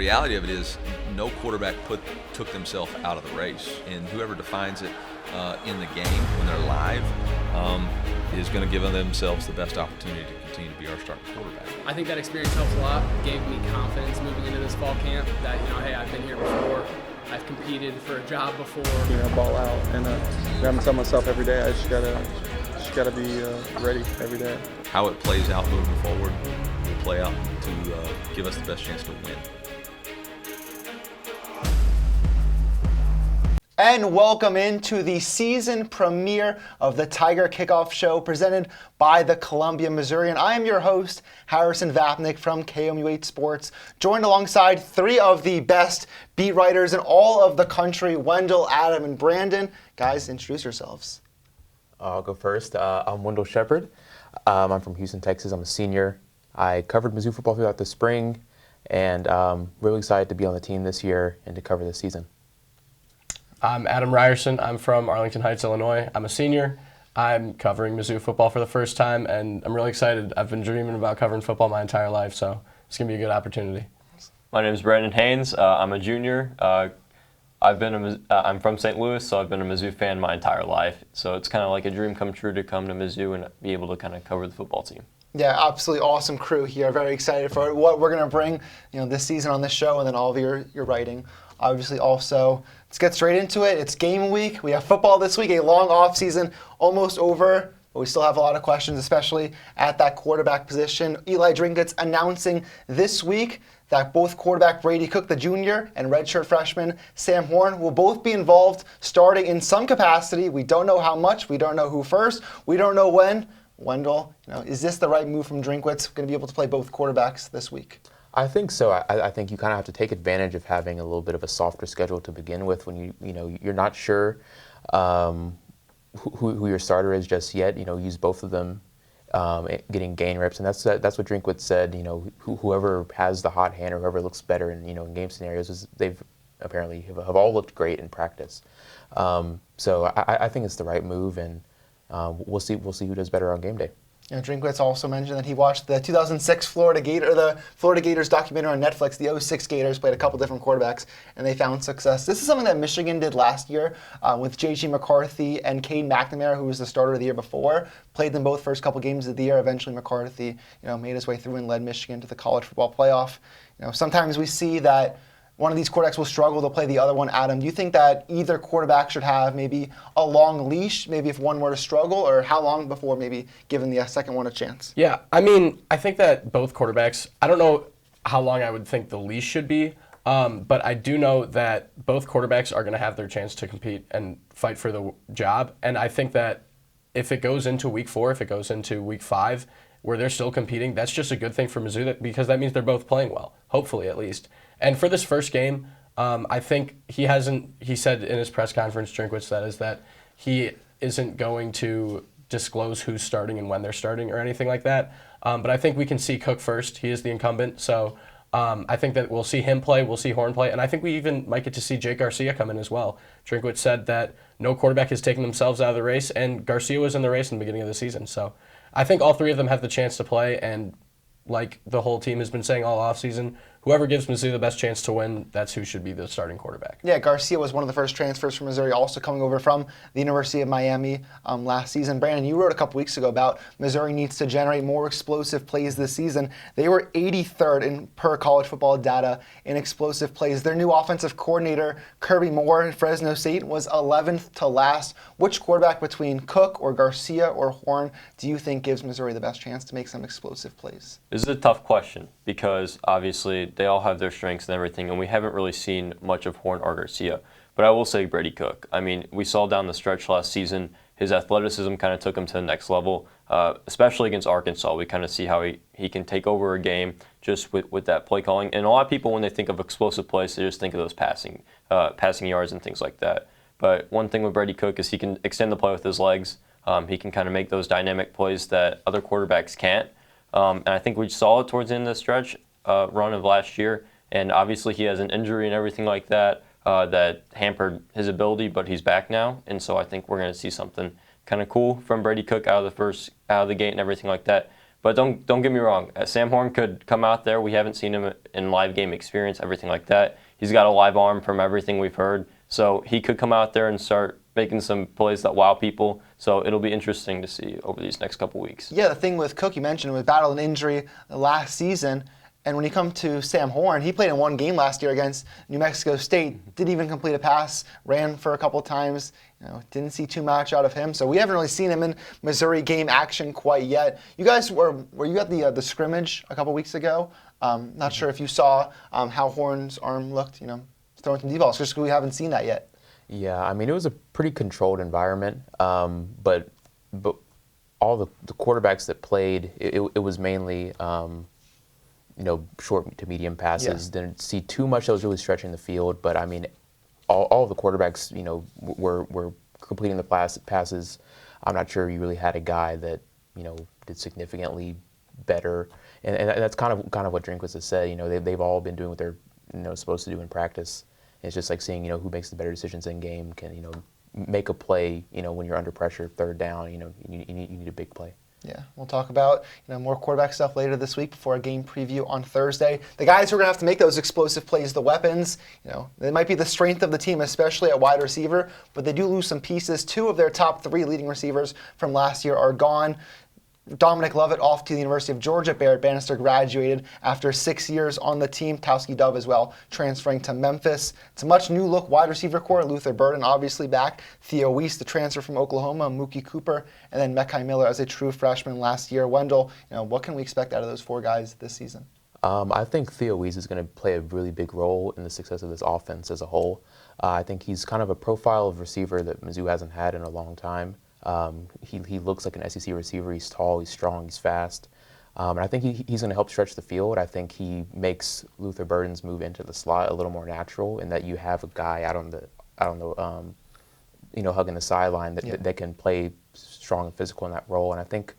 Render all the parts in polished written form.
reality of it is no quarterback took themselves out of the race, and whoever defines it in the game when they're live is going to give themselves the best opportunity to continue to be our starting quarterback. I think that experience helps a lot. It gave me confidence moving into this fall camp that, hey, I've been here before. I've competed for a job before. Ball out, and I'm telling myself every day I just gotta be ready every day. How it plays out moving forward will play out to give us the best chance to win. And welcome into the season premiere of the Tiger Kickoff Show presented by the Columbia Missourian. I am your host, Harrison Vapnek from KOMU 8 Sports, joined alongside three of the best beat writers in all of the country, Wendell, Adam, and Brandon. Guys, introduce yourselves. I'll go first. I'm Wendell Shepherd. I'm from Houston, Texas. I'm a senior. I covered Mizzou football throughout the spring, and really excited to be on the team this year and to cover this season. I'm Adam Ryerson. I'm from Arlington Heights, Illinois. I'm a senior. I'm covering Mizzou football for the first time, and I'm really excited. I've been dreaming about covering football my entire life, so it's going to be a good opportunity. My name is Brandon Haynes. I'm a junior. I'm from St. Louis, so I've been a Mizzou fan my entire life. So it's kind of like a dream come true to come to Mizzou and be able to kind of cover the football team. Yeah, absolutely awesome crew here. Very excited for what we're going to bring, this season on this show, and then all of your writing. Obviously, also, let's get straight into it. It's game week. We have football this week, a long off season, almost over, but we still have a lot of questions, especially at that quarterback position. Eli Drinket's announcing this week that both quarterback Brady Cook, the junior, and redshirt freshman Sam Horn will both be involved starting in some capacity. We don't know how much. We don't know who first. We don't know when. Wendell, is this the right move from Drinkwitz? Going to be able to play both quarterbacks this week? I think so. I think you kind of have to take advantage of having a little bit of a softer schedule to begin with when you're not sure who your starter is just yet. Use both of them getting gain reps, and that's what Drinkwitz said. Whoever has the hot hand or whoever looks better in game scenarios they've apparently have all looked great in practice. So I think it's the right move, and we'll see who does better on game day. Drinkwitz also mentioned that he watched the 2006 Florida Gators documentary on Netflix. The 06 Gators played a couple different quarterbacks, and they found success. This is something that Michigan did last year with J.G. McCarthy and Cade McNamara, who was the starter the year before. Played them both first couple games of the year. Eventually, McCarthy, made his way through and led Michigan to the college football playoff. Sometimes we see that one of these quarterbacks will struggle to play the other one. Adam, do you think that either quarterback should have maybe a long leash, maybe if one were to struggle, or how long before maybe giving the second one a chance? Yeah, I think that both quarterbacks, I don't know how long I would think the leash should be, but I do know that both quarterbacks are going to have their chance to compete and fight for the job. And I think that if it goes into week 4, if it goes into week 5, where they're still competing, that's just a good thing for Mizzou because that means they're both playing well, hopefully at least. And for this first game, I think he said in his press conference, Drinkwitz, that he isn't going to disclose who's starting and when they're starting or anything like that. But I think we can see Cook first. He is the incumbent. So I think that we'll see him play, we'll see Horn play, and I think we even might get to see Jake Garcia come in as well. Drinkwitz said that no quarterback has taken themselves out of the race, and Garcia was in the race in the beginning of the season. So I think all three of them have the chance to play, and like the whole team has been saying all offseason, whoever gives Mizzou the best chance to win, that's who should be the starting quarterback. Yeah, Garcia was one of the first transfers from Missouri, also coming over from the University of Miami last season. Brandon, you wrote a couple weeks ago about Missouri needs to generate more explosive plays this season. They were 83rd in per college football data in explosive plays. Their new offensive coordinator, Kirby Moore at Fresno State, was 11th to last. Which quarterback between Cook or Garcia or Horn do you think gives Missouri the best chance to make some explosive plays? This is a tough question because obviously they all have their strengths and everything, and we haven't really seen much of Horn or Garcia. But I will say Brady Cook. We saw down the stretch last season, his athleticism kind of took him to the next level, especially against Arkansas. We kind of see how he can take over a game just with that play calling. And a lot of people, when they think of explosive plays, they just think of those passing yards and things like that. But one thing with Brady Cook is he can extend the play with his legs. He can kind of make those dynamic plays that other quarterbacks can't. And I think we saw it towards the end of the stretch run of last year. And obviously he has an injury and everything like that that hampered his ability, but he's back now. And so I think we're going to see something kind of cool from Brady Cook out of the gate and everything like that. But don't get me wrong. Sam Horn could come out there. We haven't seen him in live game experience, everything like that. He's got a live arm from everything we've heard. So he could come out there and start making some plays that wow people. So it'll be interesting to see over these next couple weeks. Yeah, the thing with Cook, you mentioned, was battled an injury last season. And when you come to Sam Horn, he played in one game last year against New Mexico State. Didn't even complete a pass, ran for a couple times. Didn't see too much out of him. So we haven't really seen him in Missouri game action quite yet. You guys were you at the scrimmage a couple weeks ago? Not sure if you saw how Horn's arm looked, throwing some deep balls, just because we haven't seen that yet. Yeah, I mean, it was a pretty controlled environment, but all the quarterbacks that played, it was mainly short to medium passes. Yeah. Didn't see too much that was really stretching the field, but I mean, all of the quarterbacks, were completing the passes. I'm not sure you really had a guy that, did significantly better, and that's kind of what Drinkwitz has said. They've all been doing what they're supposed to do in practice. It's just like seeing who makes the better decisions in game, can make a play when you're under pressure, third down. You need a big play. Yeah, we'll talk about more quarterback stuff later this week before a game preview on Thursday. The guys who are going to have to make those explosive plays, the weapons, they might be the strength of the team, especially at wide receiver, but they do lose some pieces. 2 of their top 3 leading receivers from last year are gone. Dominic Lovett off to the University of Georgia. Barrett Bannister graduated after 6 years on the team. Towski Dove as well, transferring to Memphis. It's a much new look wide receiver core. Luther Burden obviously back. Theo Weiss, the transfer from Oklahoma. Mookie Cooper, and then Mekhi Miller as a true freshman last year. Wendell, what can we expect out of those 4 guys this season? I think Theo Weiss is going to play a really big role in the success of this offense as a whole. I think he's kind of a profile of receiver that Mizzou hasn't had in a long time. He looks like an SEC receiver. He's tall, he's strong, he's fast. And I think he's going to help stretch the field. I think he makes Luther Burden's move into the slot a little more natural, in that you have a guy out on the hugging the sideline that can play strong and physical in that role. And I think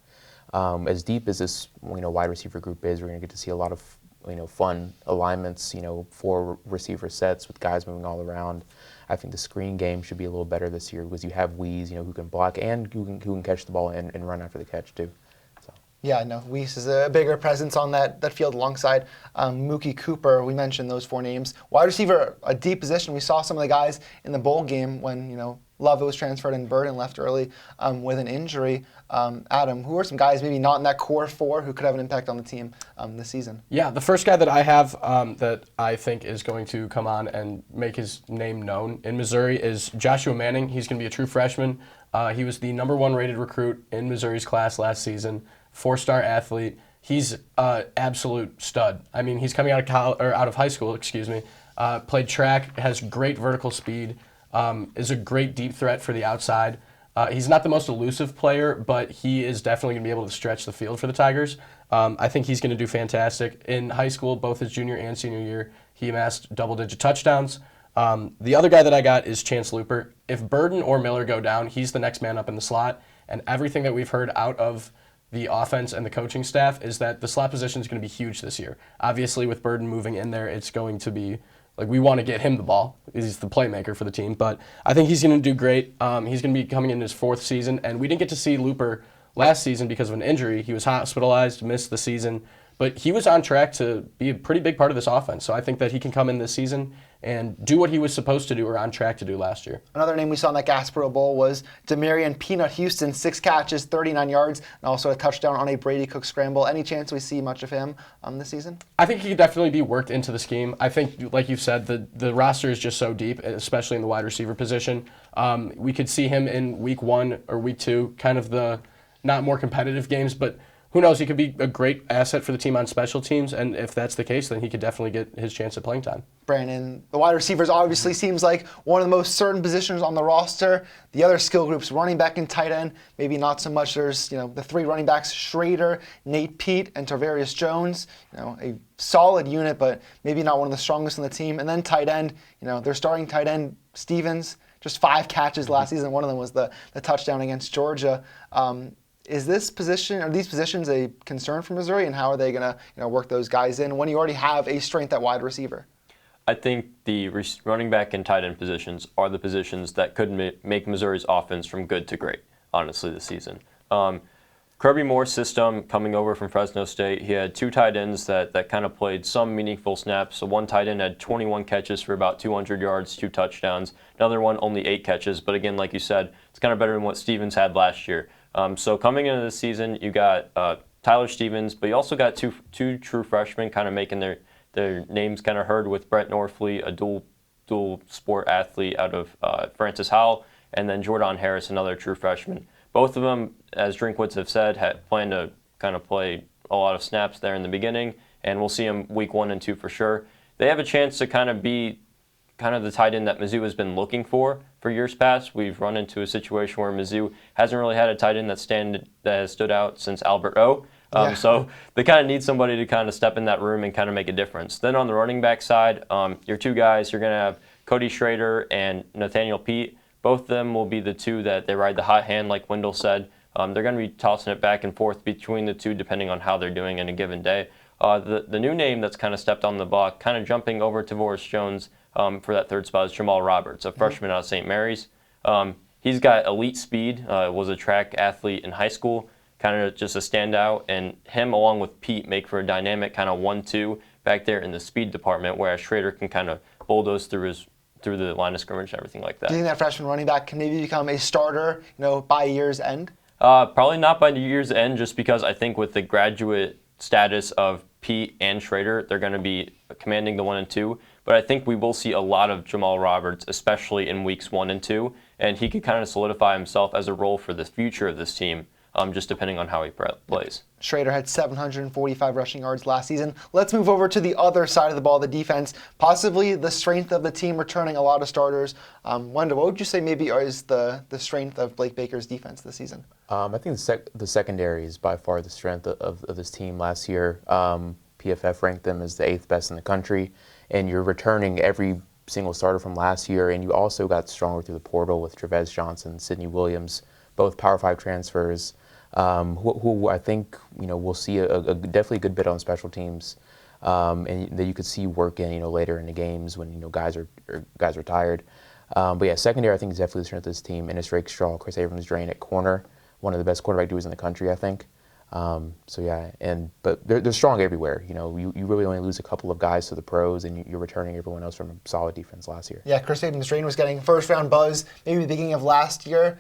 as deep as this wide receiver group is, we're going to get to see a lot of fun alignments, 4 receiver sets with guys moving all around. I think the screen game should be a little better this year because you have Weiss, who can block and who can catch the ball and run after the catch too. So. Yeah, no, Weiss is a bigger presence on that field alongside Mookie Cooper. We mentioned those 4 names. Wide receiver, a deep position. We saw some of the guys in the bowl game when Lovett was transferred and Burden left early with an injury. Adam, who are some guys maybe not in that core 4 who could have an impact on the team this season? Yeah, the first guy that I have that I think is going to come on and make his name known in Missouri is Joshua Manning. He's going to be a true freshman. He was the #1 rated recruit in Missouri's class last season, 4-star athlete. He's an absolute stud. I mean, he's coming out of high school, played track, has great vertical speed, is a great deep threat for the outside. He's not the most elusive player, but he is definitely going to be able to stretch the field for the Tigers. I think he's going to do fantastic. In high school, both his junior and senior year, he amassed double-digit touchdowns. The other guy that I got is Chance Looper. If Burden or Miller go down, he's the next man up in the slot. And everything that we've heard out of the offense and the coaching staff is that the slot position is going to be huge this year. Obviously, with Burden moving in there, it's going to be we want to get him the ball. He's the playmaker for the team. But I think he's going to do great. He's going to be coming in his 4th season. And we didn't get to see Looper last season because of an injury. He was hospitalized, missed the season. But he was on track to be a pretty big part of this offense. So I think that he can come in this season and do what he was supposed to do or on track to do last year. Another name we saw in that Gasparilla Bowl was Demarion Peanut Houston, 6 catches, 39 yards, and also a touchdown on a Brady Cook scramble. Any chance we see much of him this season? I think he could definitely be worked into the scheme. I think, like you've said, the roster is just so deep, especially in the wide receiver position. We could see him in week 1 or week 2, kind of the not more competitive games, but who knows, he could be a great asset for the team on special teams, and if that's the case, then he could definitely get his chance at playing time. Brandon, the wide receivers obviously seems like one of the most certain positions on the roster. The other skill groups, running back and tight end, maybe not so much. There's the 3 running backs, Schrader, Nate Pete, and Tarvarius Jones. A solid unit, but maybe not one of the strongest on the team. And then tight end, their starting tight end, Stevens, just 5 catches last season. One of them was the touchdown against Georgia. Is this position, are these positions a concern for Missouri, and how are they going to work those guys in when you already have a strength at wide receiver? I think the running back and tight end positions are the positions that could make Missouri's offense from good to great, honestly, this season. Kirby Moore's system coming over from Fresno State, he had 2 tight ends that kind of played some meaningful snaps. So one tight end had 21 catches for about 200 yards, 2 touchdowns. Another one only 8 catches. But again, like you said, it's kind of better than what Stevens had last year. So coming into this season, you got Tyler Stevens, but you also got two true freshmen kind of making their names kind of heard with Brett Norfleet, a dual sport athlete out of Francis Howell, and then Jordan Harris, another true freshman. Both of them, as Drinkwitz have said, had planned to kind of play a lot of snaps there in the beginning, and we'll see them week 1 and 2 for sure. They have a chance to kind of be kind of the tight end that Mizzou has been looking for years past. We've run into a situation where Mizzou hasn't really had a tight end that has stood out since Albert O. So they kind of need somebody to kind of step in that room and kind of make a difference. Then on the running back side, your 2 guys, you're going to have Cody Schrader and Nathaniel Pete. Both of them will be the 2 that they ride the hot hand, like Wendell said. They're going to be tossing it back and forth between the 2 depending on how they're doing in a given day. The new name that's kind of stepped on the block, kind of jumping over to Voris Jones for that 3rd spot is Jamal Roberts, a freshman out of St. Mary's. He's got elite speed, was a track athlete in high school, kind of just a standout, and him along with Pete make for a dynamic kind of 1-2 back there in the speed department, whereas Schrader can kind of bulldoze through the line of scrimmage and everything like that. Do you think that freshman running back can maybe become a starter, by year's end? Probably not by the year's end, just because I think with the graduate status of Pete and Schrader, they're going to be commanding the 1 and 2. But I think we will see a lot of Jamal Roberts, especially in weeks 1 and 2, and he could kind of solidify himself as a role for the future of this team, just depending on how he plays. Schrader had 745 rushing yards last season. Let's move over to the other side of the ball, the defense. Possibly the strength of the team returning a lot of starters. Wendell, what would you say maybe is the strength of Blake Baker's defense this season? I think the secondary is by far the strength of this team last year. PFF ranked them as the 8th best in the country, and you're returning every single starter from last year, and you also got stronger through the portal with Trevez Johnson, Sidney Williams, both Power 5 transfers, who I think we'll see a definitely good bit on special teams, and that you could see work in later in the games when guys are tired. But yeah, secondary I think is definitely the strength of this team. Ennis Rakestraw, Chris Abrams-Drain at corner, one of the best quarterback duos in the country, I think. But they're strong everywhere. You really only lose a couple of guys to the pros, and you're returning everyone else from a solid defense last year. Yeah, Chris Abrams-Drain was getting first-round buzz maybe the beginning of last year.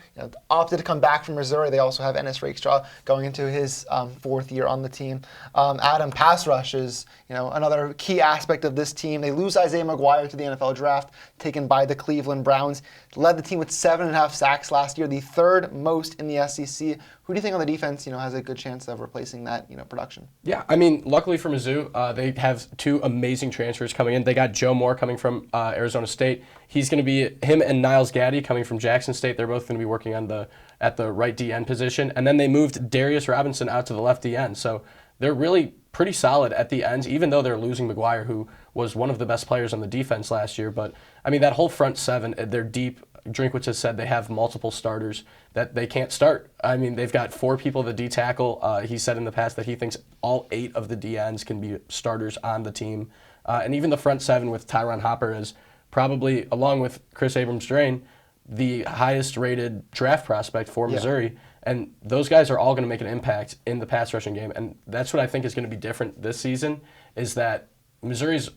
Opted to come back from Missouri. They also have Ennis Rakestraw going into his 4th year on the team. Adam, pass rush is another key aspect of this team. They lose Isaiah McGuire to the NFL draft, taken by the Cleveland Browns. Led the team with 7.5 sacks last year, the 3rd most in the SEC. Who do you think on the defense, has a good chance of replacing that, production? Yeah, I mean, luckily for Mizzou, they have 2 amazing transfers coming in. They got Joe Moore coming from Arizona State. He's going to be him and Niles Gaddy coming from Jackson State. They're both going to be working at the right DN position. And then they moved Darius Robinson out to the left DN. So they're really pretty solid at the ends, even though they're losing McGuire, who was one of the best players on the defense last year. But I mean, that whole front 7, they're deep. Drinkwitz has said they have multiple starters that they can't start. I mean, they've got 4 people at the D tackle. He said in the past that he thinks all 8 of the DNs can be starters on the team. And even the front 7 with Tyron Hopper is probably, along with Chris Abrams-Drain, the highest rated draft prospect for Missouri. And those guys are all going to make an impact in the pass rushing game. And that's what I think is going to be different this season, is that Missouri's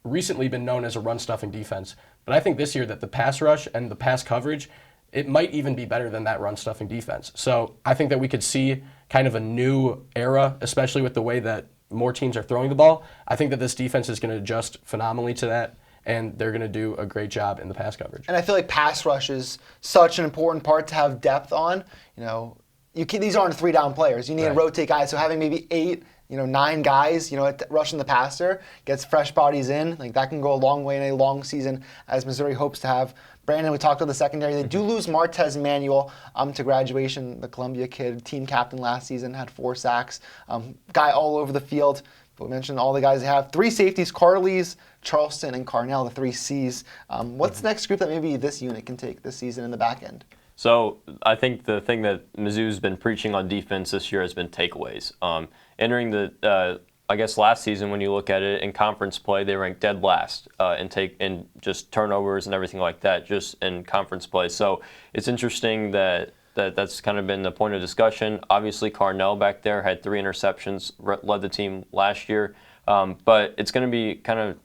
recently been known as a run-stuffing defense. But I think this year that the pass rush and the pass coverage, it might even be better than that run-stuffing defense. So I think that we could see kind of a new era, especially with the way that more teams are throwing the ball. I think that this defense is going to adjust phenomenally to that, and they're going to do a great job in the pass coverage. And I feel like pass rush is such an important part to have depth on. These aren't 3-down players. You need to rotate guys. So having maybe 8, 9 guys, rushing the passer, gets fresh bodies in. Like that can go a long way in a long season, as Missouri hopes to have. Brandon, we talked about the secondary. They do lose Martez Manuel to graduation, the Columbia kid, team captain last season, had 4 sacks. Guy all over the field. But we mentioned all the guys they have. 3 safeties, Carlees, Charleston, and Carnell, the 3 Cs. What's the next group that maybe this unit can take this season in the back end? So I think the thing that Mizzou's been preaching on defense this year has been takeaways. Entering the, last season, when you look at it in conference play, they ranked dead last in just turnovers and everything like that, just in conference play. So it's interesting that That's kind of been the point of discussion. Obviously, Carnell back there had 3 interceptions, led the team last year. But it's going to be kind of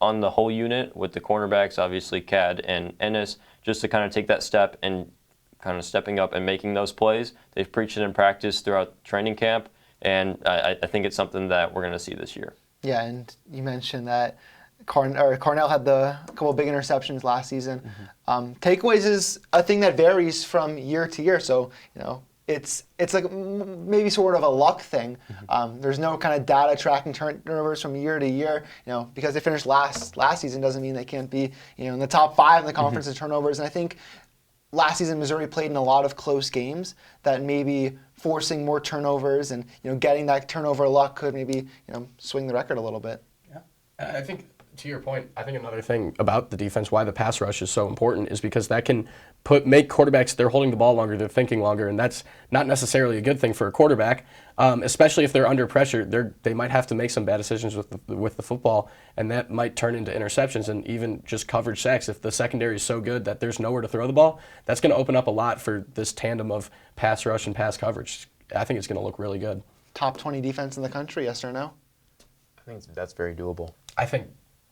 on the whole unit with the cornerbacks, obviously Cad and Ennis, just to kind of take that step and kind of stepping up and making those plays. They've preached it in practice throughout training camp, and I think it's something that we're going to see this year. Yeah, and you mentioned that Carnell had a couple of big interceptions last season. Takeaways is a thing that varies from year to year, so it's like maybe sort of a luck thing. There's no kind of data tracking turnovers from year to year. Because they finished last season doesn't mean they can't be in the top 5 in the conference in turnovers. And I think last season Missouri played in a lot of close games that maybe forcing more turnovers and getting that turnover luck could maybe swing the record a little bit. Yeah, I think to your point, I think another thing about the defense, why the pass rush is so important, is because that can make quarterbacks, they're holding the ball longer, they're thinking longer, and that's not necessarily a good thing for a quarterback, especially if they're under pressure. They might have to make some bad decisions with the football, and that might turn into interceptions and even just coverage sacks. If the secondary is so good that there's nowhere to throw the ball, that's going to open up a lot for this tandem of pass rush and pass coverage. I think it's going to look really good. Top 20 defense in the country, yes or no? I think that's very doable. I think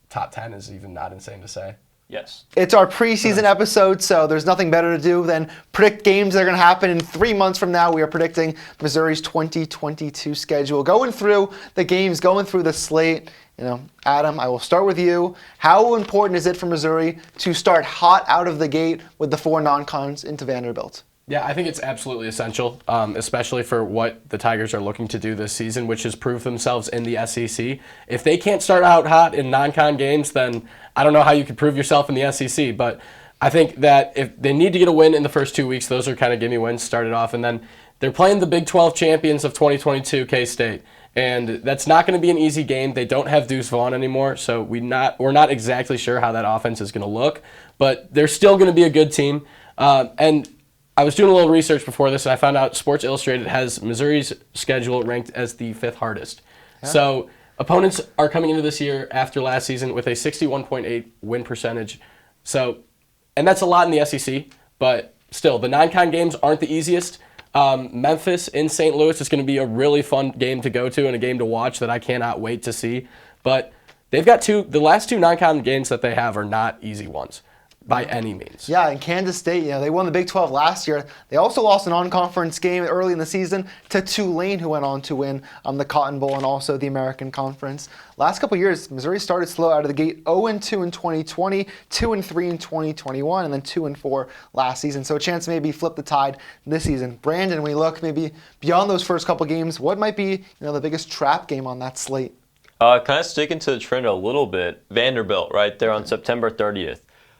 top 10 is even not insane to say. Yes. It's our preseason episode, so there's nothing better to do than predict games that are going to happen in 3 months from now. We are predicting Missouri's 2022 schedule. Going through the games, going through the slate. Adam, I will start with you. How important is it for Missouri to start hot out of the gate with the 4 non-cons into Vanderbilt? Yeah, I think it's absolutely essential, especially for what the Tigers are looking to do this season, which is prove themselves in the SEC. If they can't start out hot in non-con games, then I don't know how you could prove yourself in the SEC. But I think that if they need to get a win in the first 2 weeks, those are kind of gimme wins, started off. And then they're playing the Big 12 champions of 2022, K-State. And that's not going to be an easy game. They don't have Deuce Vaughn anymore, so we're not exactly sure how that offense is going to look. But they're still going to be a good team. And I was doing a little research before this, and I found out Sports Illustrated has Missouri's schedule ranked as the 5th hardest. Yeah. So opponents are coming into this year after last season with a 61.8 win percentage. And that's a lot in the SEC, but still, the non-con games aren't the easiest. Memphis in St. Louis is going to be a really fun game to go to and a game to watch that I cannot wait to see. But they've got the last 2 non-con games that they have are not easy ones by any means. Yeah, and Kansas State, they won the Big 12 last year. They also lost an on-conference game early in the season to Tulane, who went on to win the Cotton Bowl and also the American Conference. Last couple of years, Missouri started slow out of the gate, 0-2 in 2020, 2-3 in 2021, and then 2-4 last season. So a chance to maybe flip the tide this season. Brandon, we look maybe beyond those first couple games, what might be the biggest trap game on that slate? Kind of sticking to the trend a little bit, Vanderbilt right there on September 30th.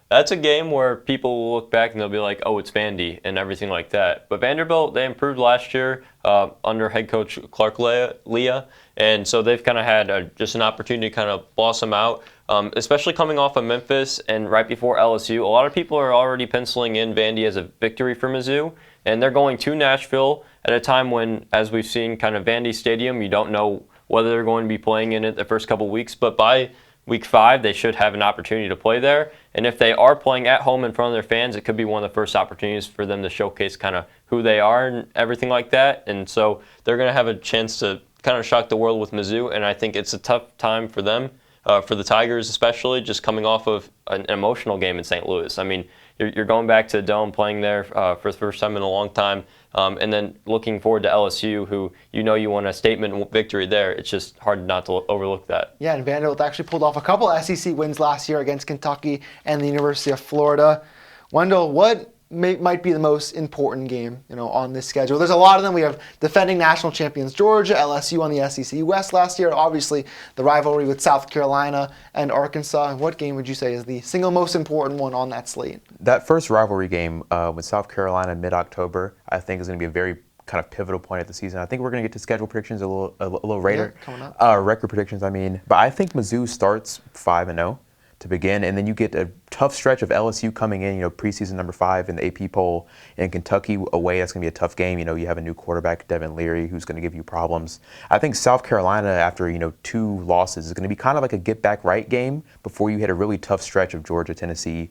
That's a game where people will look back and they'll be like, oh, it's Vandy and everything like that. But Vanderbilt, they improved last year under head coach Clark Leah. And so they've kind of had just an opportunity to kind of blossom out, especially coming off of Memphis and right before LSU. A lot of people are already penciling in Vandy as a victory for Mizzou. And they're going to Nashville at a time when, as we've seen, kind of Vandy Stadium, you don't know whether they're going to be playing in it the first couple weeks. But by Week 5, they should have an opportunity to play there. And if they are playing at home in front of their fans, it could be one of the first opportunities for them to showcase kind of who they are and everything like that. And so they're going to have a chance to kind of shock the world with Mizzou. And I think it's a tough time for them, for the Tigers especially, just coming off of an emotional game in St. Louis. I mean, you're going back to the Dome, playing there for the first time in a long time. And then looking forward to LSU, who you want a statement victory there. It's just hard not to overlook that. Yeah, and Vanderbilt actually pulled off a couple SEC wins last year against Kentucky and the University of Florida. Wendell, what might be the most important game, on this schedule? There's a lot of them. We have defending national champions Georgia, LSU on the SEC West last year. Obviously, the rivalry with South Carolina and Arkansas. What game would you say is the single most important one on that slate? That first rivalry game with South Carolina mid-October, I think is going to be a very kind of pivotal point of the season. I think we're going to get to schedule predictions a little later. Yeah, coming up. Record predictions, I mean. But I think Mizzou starts 5-0. To begin, and then you get a tough stretch of LSU coming in, preseason number 5 in the AP poll, and Kentucky away. That's going to be a tough game. You have a new quarterback, Devin Leary, who's going to give you problems. I think South Carolina, after 2 losses, is going to be kind of like a get back right game before you hit a really tough stretch of Georgia, Tennessee,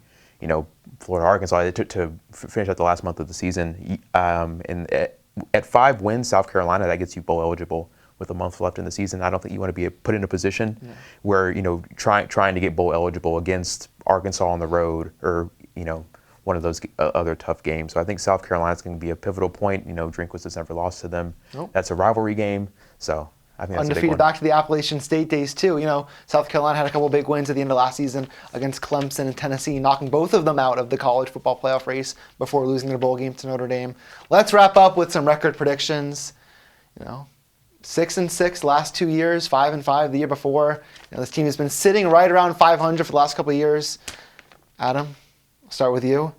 Florida, Arkansas to finish out the last month of the season. And at 5 wins, South Carolina, that gets you bowl eligible with a month left in the season. I don't think you want to be put in a position where trying to get bowl eligible against Arkansas on the road or one of those other tough games. So I think South Carolina's going to be a pivotal point. Drinkwitz has never lost to them. Nope. That's a rivalry game. So I think that's undefeated back to the Appalachian State days too. South Carolina had a couple big wins at the end of last season against Clemson and Tennessee, knocking both of them out of the college football playoff race before losing their bowl game to Notre Dame. Let's wrap up with some record predictions. 6-6 last 2 years, 5-5 the year before. This team has been sitting right around 500 for the last couple of years. Adam, I'll start with you.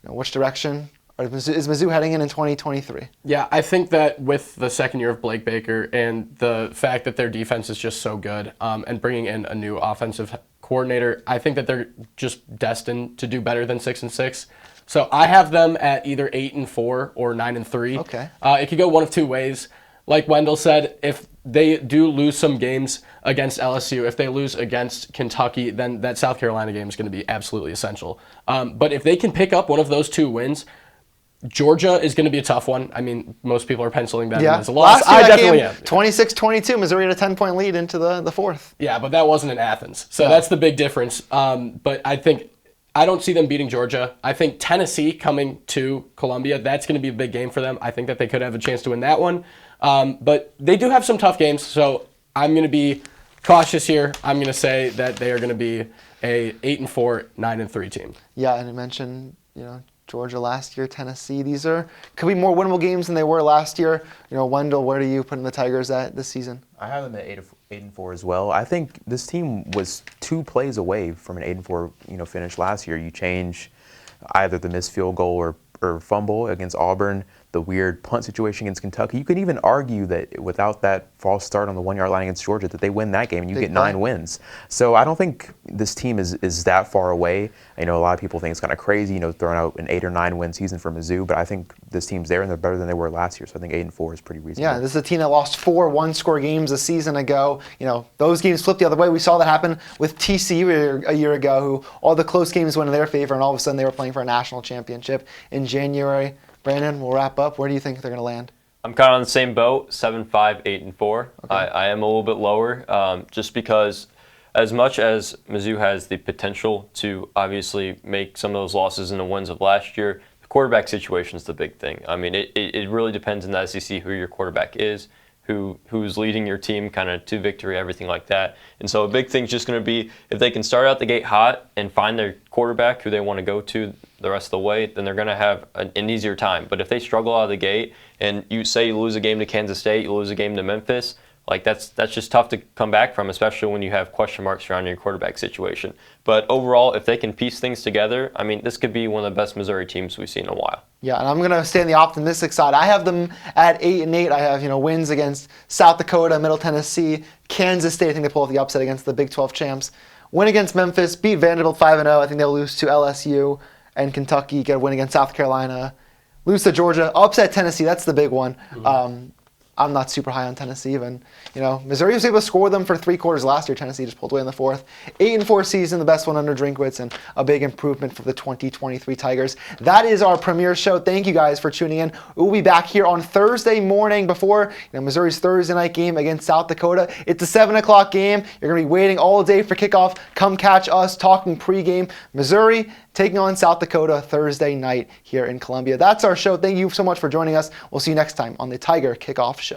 Which direction is Mizzou heading in 2023? Yeah, I think that with the second year of Blake Baker and the fact that their defense is just so good, and bringing in a new offensive coordinator, I think that they're just destined to do better than 6-6. So I have them at either 8-4 or 9-3. Okay. It could go one of two ways. Like Wendell said, if they do lose some games against LSU, if they lose against Kentucky, then that South Carolina game is going to be absolutely essential. But if they can pick up one of those 2 wins, Georgia is going to be a tough one. I mean, most people are penciling that in as a loss. I definitely am. 26-22, Missouri had a 10-point lead into the fourth. Yeah, but that wasn't in Athens. So that's the big difference. But I don't see them beating Georgia. I think Tennessee coming to Columbia, that's going to be a big game for them. I think that they could have a chance to win that one. But they do have some tough games, so I'm going to be cautious here. I'm going to say that they are going to be a 8-4, 9-3 team. Yeah, and I mentioned, Georgia last year, Tennessee. These could be more winnable games than they were last year. Wendell, where do you put in the Tigers at this season? I have them at 8-4 as well. I think this team was 2 plays away from an 8-4 finish last year. You change either the missed field goal or fumble against Auburn, the weird punt situation against Kentucky. You could even argue that without that false start on the 1-yard line against Georgia, that they win that game and you get 9 wins. So I don't think this team is that far away. I know a lot of people think it's kind of crazy, throwing out an 8 or 9 win season for Mizzou, but I think this team's there and they're better than they were last year. So I think 8-4 is pretty reasonable. Yeah, this is a team that lost 4 one-score games a season ago. Those games flipped the other way. We saw that happen with TCU a year ago, who all the close games went in their favor, and all of a sudden they were playing for a national championship in January. Brandon, we'll wrap up. Where do you think they're going to land? I'm kind of on the same boat, 7-5, 8-4. Okay. I am a little bit lower, just because as much as Mizzou has the potential to obviously make some of those losses into wins of last year, the quarterback situation is the big thing. I mean, it really depends in the SEC who your quarterback is, who's leading your team kind of to victory, everything like that. And so a big thing's just going to be if they can start out the gate hot and find their quarterback who they want to go to the rest of the way, then they're going to have an easier time. But if they struggle out of the gate and you lose a game to Kansas State, you lose a game to Memphis, that's just tough to come back from, especially when you have question marks surrounding your quarterback situation. But overall, if they can piece things together, I mean, this could be one of the best Missouri teams we've seen in a while. Yeah, and I'm going to stay on the optimistic side. I have them at 8-8. I have wins against South Dakota, Middle Tennessee, Kansas State. I think they pull off the upset against the Big 12 champs. Win against Memphis, beat Vanderbilt 5-0. I think they'll lose to LSU and Kentucky. Get a win against South Carolina. Lose to Georgia. Upset Tennessee. That's the big one. Mm-hmm. I'm not super high on Tennessee even. Missouri was able to score them for 3 quarters last year. Tennessee just pulled away in the 4th. 8-4 season, the best one under Drinkwitz, and a big improvement for the 2023 Tigers. That is our premiere show. Thank you guys for tuning in. We'll be back here on Thursday morning before Missouri's Thursday night game against South Dakota. It's a 7 o'clock game. You're going to be waiting all day for kickoff. Come catch us talking pregame. Missouri taking on South Dakota Thursday night here in Columbia. That's our show. Thank you so much for joining us. We'll see you next time on the Tiger Kickoff Show.